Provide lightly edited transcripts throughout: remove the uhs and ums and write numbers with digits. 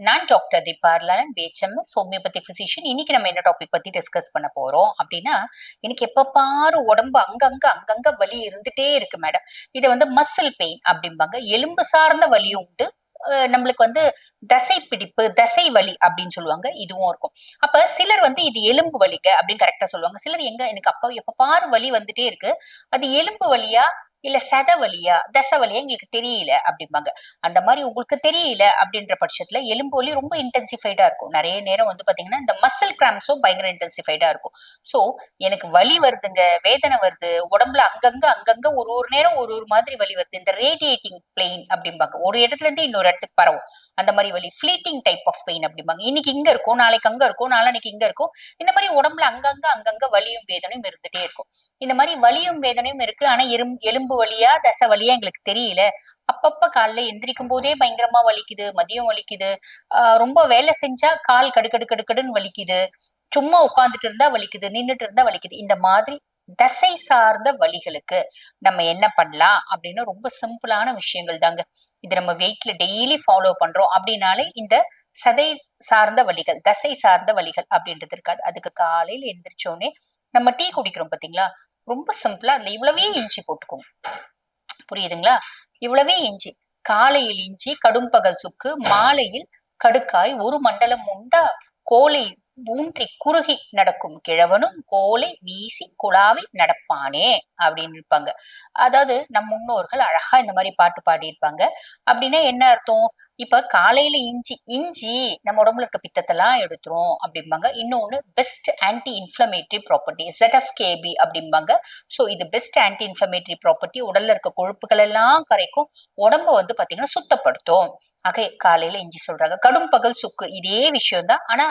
நான் doctor தீபார்லாலன் BHMS homeopathic physician. இன்னைக்கு நம்ம என்ன டாபிக் பத்தி டிஸ்கஸ் பண்ண போறோம் அப்படின்னா, எனக்கு எப்ப பாரு உடம்பு அங்கங்க வலி இருந்துட்டே இருக்கு மேடம். இதை வந்து மசில் பெயின் அப்படிம்பாங்க. எலும்பு சார்ந்த வலியும் உண்டு. நம்மளுக்கு வந்து தசை பிடிப்பு, தசை வலி அப்படின்னு சொல்லுவாங்க. இதுவும் இருக்கும். அப்ப சிலர் வந்து இது எலும்பு வலிங்க அப்படின்னு கரெக்டா சொல்லுவாங்க. சிலர் எங்க எனக்கு அப்ப எப்ப பாரு வலி வந்துட்டே இருக்கு, அது எலும்பு வலியா இல்ல சத வலியா தசை வலியா எங்களுக்கு தெரியல அப்படிம்பாங்க. அந்த மாதிரி உங்களுக்கு தெரியல அப்படின்ற பட்சத்துல எலும்பு வலி ரொம்ப இன்டென்சிஃபைடா இருக்கும். நிறைய நேரம் வந்து பாத்தீங்கன்னா இந்த மசில் கிராம்ஸும் பயங்கர இன்டென்சிஃபைடா இருக்கும். சோ எனக்கு வலி வருதுங்க, வேதனை வருது, உடம்புல அங்கங்க ஒரு ஒரு நேரம் ஒரு ஒரு மாதிரி வலி வருது. இந்த ரேடியேட்டிங் பெயின் அப்படிம்பாங்க. ஒரு இடத்துல இருந்து இன்னொரு இடத்துக்கு பரவும். அந்த மாதிரி வலி ஃபிளீட்டிங் டைப் ஆஃப் பெயின் அப்படிம்பாங்க. இன்னைக்கு இங்க இருக்கும், நாளைக்கு அங்க இருக்கும், நாளைக்கு இங்க இருக்கும். இந்த மாதிரி உடம்புல அங்கங்க வலியும் வேதனையும் இருந்துட்டே இருக்கும். இந்த மாதிரி வலியும் வேதனையும் இருக்கு. ஆனா எலும்பு வலியா தசை வலியா எங்களுக்கு தெரியல. அப்பப்ப காலைல எந்திரிக்கும் போதே பயங்கரமா வலிக்குது, மதியம் வலிக்குது, ரொம்ப வேலை செஞ்சா கால் கடுக்கடுன்னு வலிக்குது, சும்மா உட்கார்ந்துட்டு இருந்தா வலிக்குது, நின்னுட்டு இருந்தா வலிக்குது. இந்த மாதிரி தசை சார்ந்த வலிகளுக்கு நம்ம என்ன பண்ணலாம் அப்படின்னு ரொம்ப சிம்பிளான விஷயங்கள் தாங்க. இது நம்ம வெயிட்ல டெய்லி ஃபாலோ பண்றோம் அப்படின்னாலே இந்த சதை சார்ந்த வலிகள், தசை சார்ந்த வலிகள் அப்படின்றது இருக்காது. அதுக்கு காலையில எந்திரிச்சோடனே நம்ம டீ குடிக்கிறோம் பாத்தீங்களா, ரொம்ப சிம்பிளா அதுல இவ்வளவே இஞ்சி போட்டுக்கோங்க. புரியுதுங்களா? இவ்வளவே இஞ்சி. காலையில் இஞ்சி, கடும்பகல் சுக்கு, மாலையில் கடுக்காய், ஒரு மண்டலம் உண்டா கோலை ஊன்றி குறுகி நடக்கும் கிழவனும் கோலை வீசி குழாவி நடப்பானே அப்படின்னு இருப்பாங்க. அதாவது நம் முன்னோர்கள் அழகா இந்த மாதிரி பாட்டு பாடியிருப்பாங்க. அப்படின்னா என்ன அர்த்தம்? இப்ப காலையில இஞ்சி நம்ம உடம்புல இருக்க பித்தத்தெல்லாம் எடுத்துரும் அப்படிம்பாங்க. இன்னொன்னு best anti inflammatory property, ZFKB அப்படிம்பாங்க. சோ இது பெஸ்ட் ஆன்டி இன்ஃபிளமேட்டரி ப்ராப்பர்ட்டி. உடல்ல இருக்க கொழுப்புகள் எல்லாம் கரைக்கும், உடம்ப வந்து பாத்தீங்கன்னா சுத்தப்படுத்தும். ஆக காலையில இஞ்சி சொல்றாங்க. கடும் பகல் சுக்கு இதே விஷயம் தான். ஆனா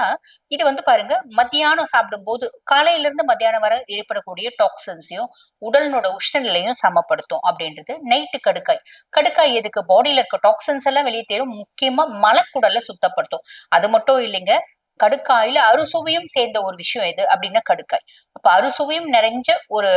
இது வந்து பாருங்க, மத்தியானம் சாப்பிடும் போது காலையில இருந்து மத்தியானம் வரை ஏற்படக்கூடிய டாக்ஸன்ஸையும் உடலினோட உஷ்ணநிலையும் சமப்படுத்தும் அப்படின்றது. நைட்டு கடுக்காய். கடுக்காய் எதுக்கு? பாடியில இருக்க டாக்ஸன்ஸ் எல்லாம் வெளியே தேரும், முக்கியமா மலக்குடலை சுத்தப்படுத்தும். அது மட்டும் இல்லைங்க, கடுக்காயில அறுசுவையும் சேர்ந்த ஒரு விஷயம் எது அப்படின்னா கடுக்காய். அப்ப அறுசுவையும் நிறைஞ்ச ஒரு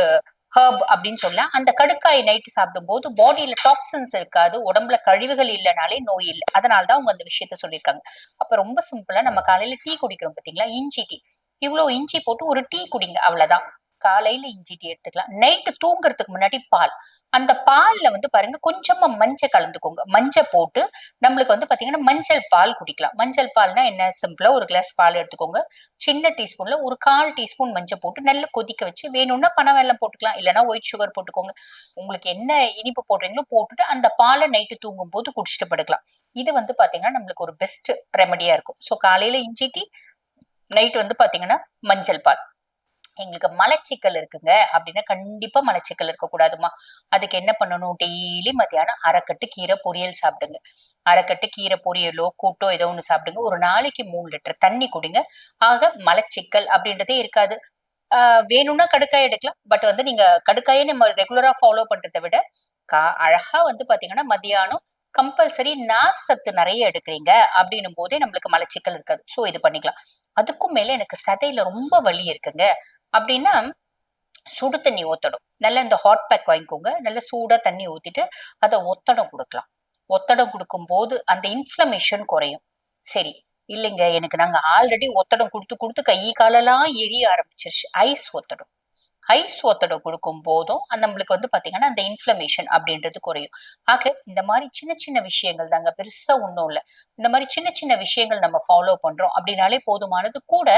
ஹர்ப் அப்படின்னு சொல்லலாம். அந்த கடுக்காய் நைட்டு சாப்பிடும் போது பாடியில டாக்ஸின்ஸ் இருக்காது, உடம்புல கழிவுகள் இல்லைனாலே நோய் இல்லை. அதனாலதான் அவங்க அந்த விஷயத்த சொல்லியிருக்காங்க. அப்ப ரொம்ப சிம்பிளா நம்ம காலையில டீ குடிக்கிறோம் பாத்தீங்களா, இஞ்சி டீ. இவ்வளவு இஞ்சி போட்டு ஒரு டீ குடிங்க, அவ்வளவுதான். காலையில இஞ்சி டீ எடுத்துக்கலாம். நைட்டு தூங்குறதுக்கு முன்னாடி பால். அந்த பால்ல வந்து பாருங்க கொஞ்சமா மஞ்சள் கலந்துக்கோங்க. மஞ்சள் போட்டு நம்மளுக்கு வந்து பாத்தீங்கன்னா மஞ்சள் பால் குடிக்கலாம். மஞ்சள் பால்னா என்ன? சிம்பிளா ஒரு கிளாஸ் பால் எடுத்துக்கோங்க. சின்ன டீஸ்பூன்ல ஒரு 1/4 டீஸ்பூன் மஞ்சள் போட்டு நல்லா கொதிக்க வச்சு, வேணும்னா பனை வெல்லம் போட்டுக்கலாம், இல்லைன்னா ஒயிட் சுகர் போட்டுக்கோங்க. உங்களுக்கு என்ன இனிப்பு போடுறீங்களோ போட்டுட்டு அந்த பாலை நைட்டு தூங்கும் போது குடிச்சிட்டு படுக்கலாம். இது வந்து பாத்தீங்கன்னா நம்மளுக்கு ஒரு பெஸ்ட் ரெமடியா இருக்கும். சோ காலையில இஞ்சி டீ, நைட் வந்து பாத்தீங்கன்னா மஞ்சள் பால். எங்களுக்கு மலச்சிக்கல் இருக்குங்க அப்படின்னா கண்டிப்பா மலச்சிக்கல் இருக்கக்கூடாதுமா. அதுக்கு என்ன பண்ணணும்? டெய்லி மத்தியானம் அரைக்கட்டு கீரை பொரியல் சாப்பிடுங்க. அரைக்கட்டு கீரை பொரியலோ கூட்டோ ஏதோ ஒண்ணு சாப்பிடுங்க. ஒரு நாளைக்கு 3 லிட்டர் தண்ணி குடிங்க. ஆக மலச்சிக்கல் அப்படின்றதே இருக்காது. வேணும்னா கடுக்காய் எடுக்கலாம். பட் வந்து நீங்க கடுக்காயை நம்ம ரெகுலரா ஃபாலோ பண்றதை விட அழகா வந்து பாத்தீங்கன்னா மத்தியானம் கம்பல்சரி நார் சத்து நிறைய எடுக்கிறீங்க அப்படின்னும் போதே நம்மளுக்கு மலச்சிக்கல் இருக்காது. சோ இது பண்ணிக்கலாம். அதுக்கும் மேல எனக்கு சதையில ரொம்ப வலி இருக்குங்க அப்படின்னா சுடு தண்ணி ஊத்தணும். நல்லா இந்த ஹாட் பேக் வாங்கிக்கோங்க. நல்லா சூடா தண்ணி ஊத்திட்டு அதை ஒத்தடம் கொடுக்கலாம். ஒத்தடம் கொடுக்கும் போது அந்த இன்ஃபிளமேஷன் குறையும். சரி, இல்லைங்க எனக்கு நாங்க ஆல்ரெடி ஒத்தடம் கொடுத்து கொடுத்து கை காலெல்லாம் எரிய ஆரம்பிச்சிருச்சு, ஐஸ் ஒத்தடம். ஐஸ் ஒத்தடம் கொடுக்கும் போதும் நம்மளுக்கு வந்து பாத்தீங்கன்னா அந்த இன்ஃபிளமேஷன் அப்படின்றது குறையும். ஆக இந்த மாதிரி சின்ன சின்ன விஷயங்கள் தாங்க, பெருசா ஒண்ணும் இல்ல. இந்த மாதிரி சின்ன சின்ன விஷயங்கள் நம்ம ஃபாலோ பண்றோம் அப்படின்னாலே போதுமானது. கூட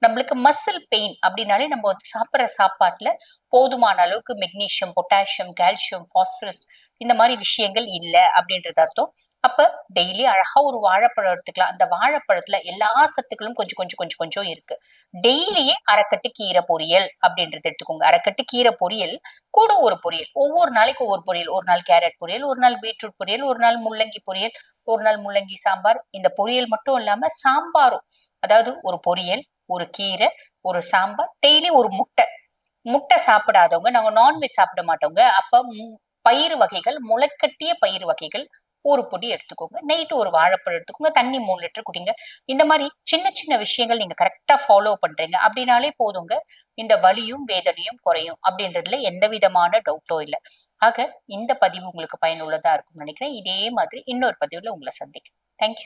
நம்மளுக்கு மசில் பெயின் அப்படின்னாலே நம்ம வந்து சாப்பிடுற சாப்பாட்டுல போதுமான அளவுக்கு மெக்னீசியம், பொட்டாசியம், கால்சியம், பாஸ்பரஸ் இந்த மாதிரி விஷயங்கள் இல்ல அப்படின்றது அர்த்தம். அப்ப டெய்லி அழகா ஒரு வாழைப்பழம் எடுத்துக்கலாம். அந்த வாழைப்பழத்துல எல்லா சத்துக்களும் கொஞ்சம் கொஞ்சம் கொஞ்சம் கொஞ்சம் இருக்கு. டெய்லியே அரைக்கட்டு கீரை பொரியல் அப்படின்றது எடுத்துக்கோங்க. அரைக்கட்டு கீரை பொரியல் கூட ஒரு பொரியல். ஒவ்வொரு நாளைக்கு ஒவ்வொரு பொரியல். ஒரு நாள் கேரட் பொரியல், ஒரு நாள் பீட்ரூட் பொரியல், ஒரு நாள் முள்ளங்கி பொரியல், ஒரு நாள் முள்ளங்கி சாம்பார். இந்த பொரியல் மட்டும் இல்லாம சாம்பாரும், அதாவது ஒரு பொரியல், ஒரு கீரை, ஒரு சாம்பார், டெய்லி ஒரு முட்டை. முட்டை சாப்பிடாதவங்க, நாங்க நான்வெஜ் சாப்பிட மாட்டோங்க, அப்ப பயிறு வகைகள், முளைக்கட்டிய பயிறு வகைகள் ஒரு பொடி எடுத்துக்கோங்க. நைட்டு ஒரு வாழைப்பழம் எடுத்துக்கோங்க. தண்ணி 3 லிட்டர் குடிங்க. இந்த மாதிரி சின்ன சின்ன விஷயங்கள் நீங்க கரெக்டா ஃபாலோ பண்றீங்க அப்படின்னாலே போதுங்க, இந்த வலியும் வேதனையும் குறையும் அப்படின்றதுல எந்த விதமான டவுட்டும் இல்லை. ஆக இந்த பதிவு உங்களுக்கு பயனுள்ளதா இருக்கும்னு நினைக்கிறேன். இதே மாதிரி இன்னொரு பதிவுல உங்களை சந்திக்கிறேன். தேங்க்யூ.